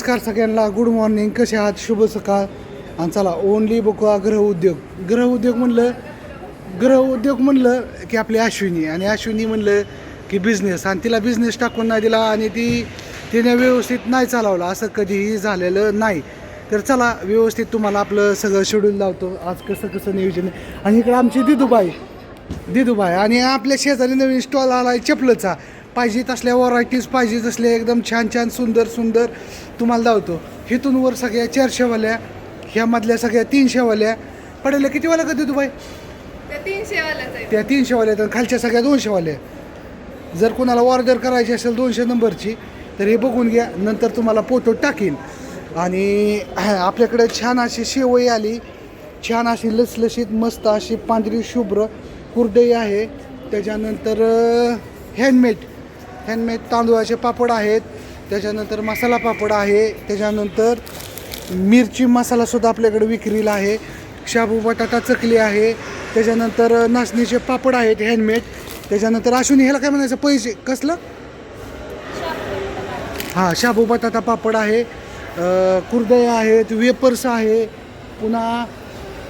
नमस्कार सगळ्यांना, good morning. कसे आहात? शुभ सकाळ. आणि चला ओनली बघा ग्रह उद्योग म्हणलं की आपली अश्विनी, आणि अश्विनी म्हणलं की बिझनेस, आणि तिला बिझनेस टाकून नाही दिला आणि तिने व्यवस्थित नाही चालवला, असं कधीही झालेलं नाही. तर चला व्यवस्थित तुम्हाला आपलं सगळं शेड्यूल लावतो आज कसं नियोजन आहे. आणि इकडे आमची दिदूबाई आणि आपल्या शेजारी नवीन स्टॉल आला आहे चपलचा. पाहिजे तसल्या व्हरायटीज, पाहिजे तसल्या एकदम छान सुंदर तुम्हाला लावतो. हिथून वर सगळ्या 400वाल्या, ह्यामधल्या सगळ्या 300वाल्या पडेल. किती वाल्या का दिदूबाई? त्या 300वाल्या तर खालच्या सगळ्या 200वाल्या. जर कोणाला ऑर्डर करायची असेल 200 नंबरची तर हे बघून घ्या, नंतर तुम्हाला फोटो टाकीन. आणि आपल्याकडे छान अशी शेवई आली, छान अशी लसलशीत मस्त अशी पांढरी शुभ्र कुरडई आहे. त्याच्यानंतर हँडमेड तांदूळाचे पापड आहेत. त्याच्यानंतर मसाला पापड आहे. त्याच्यानंतर मिरची मसालासुद्धा आपल्याकडे विक्रीला आहे. शाबू बटाटा चकली आहे. त्याच्यानंतर नाचणीचे पापड आहेत हँडमेड. त्याच्यानंतर अश्विनी ह्याला काय म्हणायचं, पैसे कसलं? हां, शाबू बटाटा पापड आहे, कुरडया आहेत, वेपर्स आहे, पुन्हा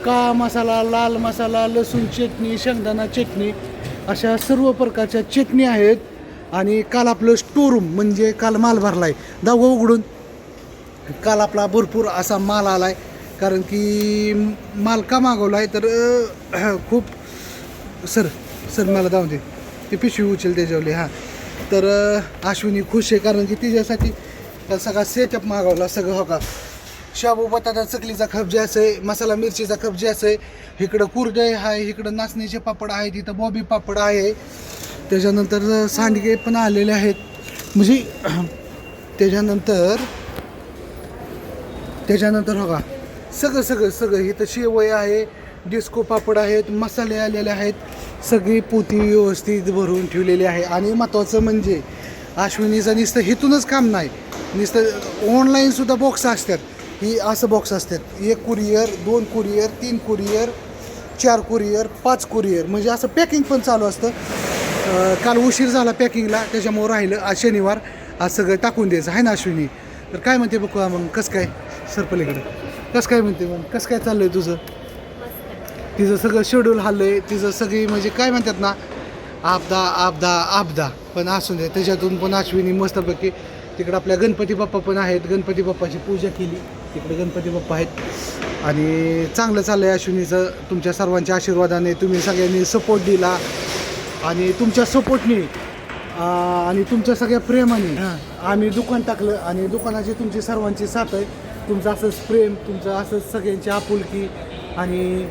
काळा मसाला, लाल मसाला, लसूण चटणी, शेंगदाणा चटणी, अशा सर्व प्रकारच्या चटणी आहेत. आणि काल आपलं स्टोरूम म्हणजे काल माल भरला आहे, दावा उघडून. काल आपला भरपूर असा माल आला आहे, कारण की माल का मागवला आहे तर खूप सर मला जाऊ दे, ते पिशवी उचल त्याच्यावली. हां, तर अश्विनी खुश आहे, कारण की तिच्यासाठी सगळा सेटअप मागवला सगळं. हो का, शाबू बटाटा चकलीचा खप जास्त आहे, मसाला मिरचीचा खप जास्त आहे, इकडं कुरडई आहे, इकडं नाचणीचे पापड आहेत, इथं बॉबी पापड आहे. त्याच्यानंतर सांडगे पण आलेले आहेत. म्हणजे त्याच्यानंतर हो का सगळं इथं शेवई आहे, डिस्को पापड आहेत, मसाले आलेले आहेत, सगळी पोती व्यवस्थित भरून ठेवलेली आहे. आणि महत्त्वाचं म्हणजे अश्विनीचं नुसतं हिथूनच काम नाही, नुसतं ऑनलाईनसुद्धा बॉक्स असतात. ही असं बॉक्स असतात, 1 courier, 2 courier, 3 courier, 4 courier, 5 courier, म्हणजे असं पॅकिंग पण चालू असतं. काल उशीर झाला पॅकिंगला, त्याच्यामुळं राहिलं. आज शनिवार, आज सगळं टाकून द्यायचं आहे ना अश्विनी. तर काय म्हणते बघू मग, कसं काय सरपलीकडे कसं काय म्हणते मग, कसं काय चाललं आहे तुझं? तिचं सगळं शेड्यूल हल्लं आहे, तिचं सगळी म्हणजे काय म्हणतात ना, आपदा पण असून दे. त्याच्यातून पण अश्विनी मस्तपैकी तिकडं आपल्या गणपती बाप्पा पण आहेत, गणपती बाप्पाची पूजा केली, तिकडे गणपती बाप्पा आहेत. आणि चांगलं चाललं आहे अश्विनीचं. तुमच्या सर्वांच्या आशीर्वादाने तुम्ही सगळ्यांनी सपोर्ट दिला, आणि तुमच्या सपोर्टने आणि तुमच्या सगळ्या प्रेमाने आम्ही दुकान टाकलं. आणि दुकानाची तुमची सर्वांची साथ आहे, तुमचं असंच प्रेम, तुमचं असंच सगळ्यांची आपुलकी, आणि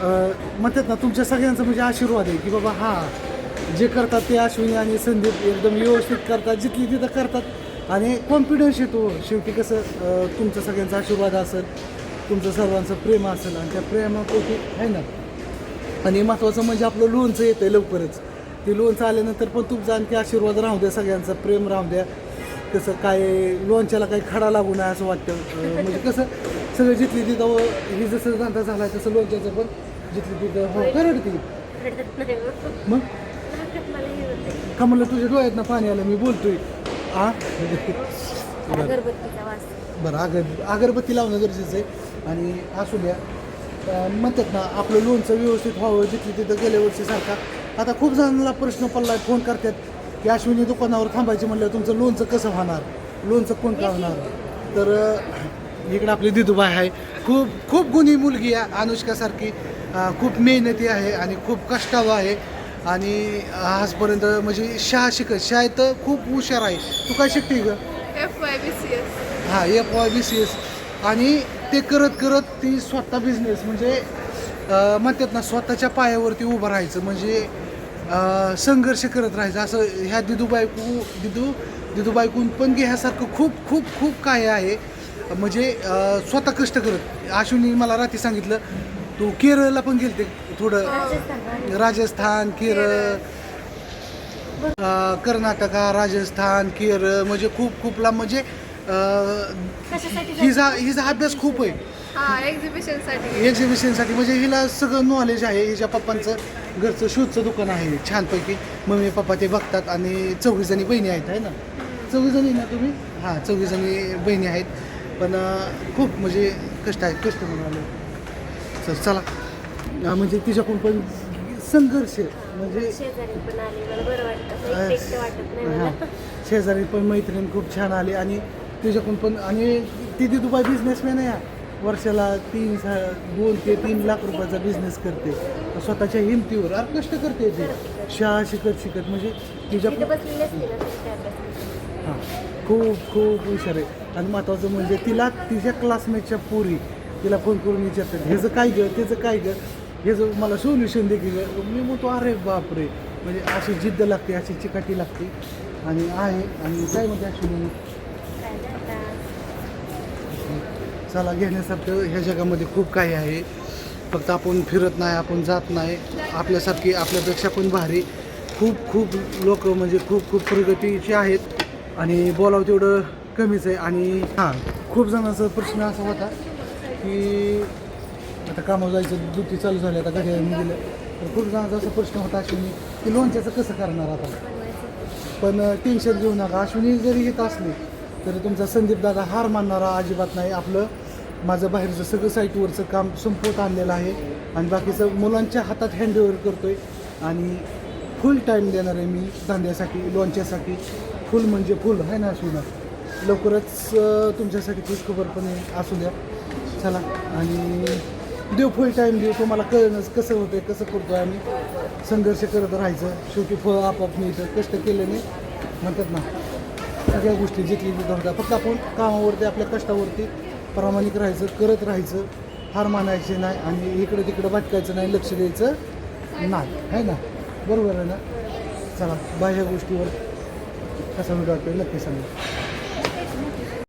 म्हणतात ना तुमच्या सगळ्यांचं म्हणजे आशीर्वाद आहे की बाबा हां, जे करतात ते अश्विनी आणि संदीप एकदम व्यवस्थित करतात, जिथली तिथं करतात, आणि कॉन्फिडन्स येतो. शेवटी कसं तुमचं सगळ्यांचा आशीर्वाद असेल, तुमचं सर्वांचं प्रेम असेल, आणि त्या प्रेमापोटी आहे ना. आणि महत्त्वाचं म्हणजे आपलं लोणचं येतं आहे लवकरच. ते लोणचं आल्यानंतर पण तुमचा आणखी आशीर्वाद राहू द्या, सगळ्यांचं प्रेम राहू द्या. कसं काय लोणच्याला काही खडा लागू नये असं वाटतं. म्हणजे कसं सगळं जिथली तिथं ही जसं धंदा झाला आहे तसं लोणच्याचं पण जिथली तिथं. हो, काय रडती मग? का म्हणलं तुझ्या डोळ्यात ना पाणी आलं, मी बोलतोय. बरं, अगरबत्ती लावणं गरजेचं आहे. आणि असू द्या, म्हणतात ना आपलं लोणचं व्यवस्थित व्हावं, जिथली तिथं गेल्या वर्षीसारखा. आता खूप जणांना प्रश्न पडला आहे, फोन करतात की अश्विनी दुकानावर थांबायची म्हणलं तुमचं लोणचं कसं होणार, लोणचं कोण का होणार. तर इकडं आपली दिदूबाई आहे, खूप गुणी मुलगी आहे अनुष्कासारखी, खूप मेहनती आहे आणि खूप कष्टाळू आहे. आणि आजपर्यंत म्हणजे शाळेत खूप हुशार आहे. तू काय शिकते ग? FYBCS. हां, FYBCS. आणि ते करत ती स्वतः बिझनेस म्हणजे म्हणतात ना स्वतःच्या पायावरती उभं राहायचं, म्हणजे संघर्ष करत राहायचं. असं ह्या दिदूबाईकून पण घ्यासारखं खूप काय आहे. म्हणजे स्वतः कष्ट करत. अश्विनी मला रात्री सांगितलं तू केरळला पण गेलते थोडं, राजस्थान, केरळ, कर्नाटका, राजस्थान, केरळ, म्हणजे खूप लांब. म्हणजे हिचा अभ्यास खूप आहे. एक्झिबिशनसाठी म्हणजे हिला सगळं नॉलेज आहे. हिच्या पप्पांचं घरचं शूजचं दुकान आहे छानपैकी. मम्मी पप्पा ते बघतात, आणि 4 जणी बहिणी आहेत आहे ना, 4 जणी ना तुम्ही. हां 24 बहिणी आहेत. पण खूप म्हणजे कष्ट आहेत, कष्ट म्हणाले. तर चला म्हणजे तिच्याकडून पण संघर्ष म्हणजे शेजारी पण आले मला बरं वाटतं एकटं वाटत नाही मला. हां शेजारी पण मैत्रीण खूप छान आली आणि तिच्याकडून पण आणि ती दुबई बिझनेसमॅन आहे. वर्षाला 2 ते 3 लाख रुपयाचा बिझनेस करते स्वतःच्या हिमतीवर आणि कष्ट करते ते शाळा शिकत म्हणजे तिच्या तिथे बसलेली असते ना तरी काय अभ्यास. हां खूप खूप हुशार आहे. आणि महत्त्वाचं म्हणजे तिला तिच्या क्लासमेटच्या पोरी तिला फोन करून विचारतात ह्याचं काय गं त्याचं काय गं ह्याचं मला सोल्युशन दे की गं. मी म्हणतो अरे बापरे म्हणजे अशी जिद्द लागते अशी चिकाटी लागते आणि आहे. आणि काय म्हणते अश्विनी काय नाही आता. चला घेण्यासारखं ह्या जगामध्ये खूप काही आहे. फक्त आपण फिरत नाही आपण जात नाही. आपल्यासारखी आपल्यापेक्षा पण भारी खूप खूप लोक म्हणजे खूप खूप प्रगतीचे आहेत आणि बोलावं तेवढं कमीच आहे. आणि हां खूप जणांचा प्रश्न असा होता की आता कामावर जायचं दुटी चालू झाली आता घरी गेलं तर खूप जणांचा असा प्रश्न होता अश्विनी की लोणच्याचं कसं करणार आता. पण टेन्शन घेऊ नका. अश्विनी जरी येत असली तरी तुमचा संदीप दादा हार मानणारा अजिबात नाही. आपलं माझं बाहेरचं सगळं साईटवरचं काम संपवत आणलेलं आहे आणि बाकीचं मुलांच्या हातात हँडओव्हर करतो आहे आणि फुल टाईम देणार आहे मी धंद्यासाठी लोणच्यासाठी. फुल म्हणजे फुल आहे ना अश्विना. लवकरच तुमच्यासाठी तीच खबर पण असू द्या. चला आणि देऊ फुल टाईम देऊ. तुम्हाला कळणंच कसं होतं आहे कसं करतो आहे आम्ही. संघर्ष करत राहायचं शेवटी फळ आपोआप मिळतं. कष्ट केल्याने म्हणतात ना सगळ्या गोष्टी जिथली तिथं होत्या. फक्त आपण कामावरती आपल्या कष्टावरती प्रामाणिक राहायचं करत राहायचं हार मानायचे नाही आणि इकडं तिकडं भटकायचं नाही लक्ष द्यायचं नाही आहे ना. बरोबर आहे ना. चला बाह्य गोष्टीवर कसा व्हिडिओ वाटतो नक्की सांगा.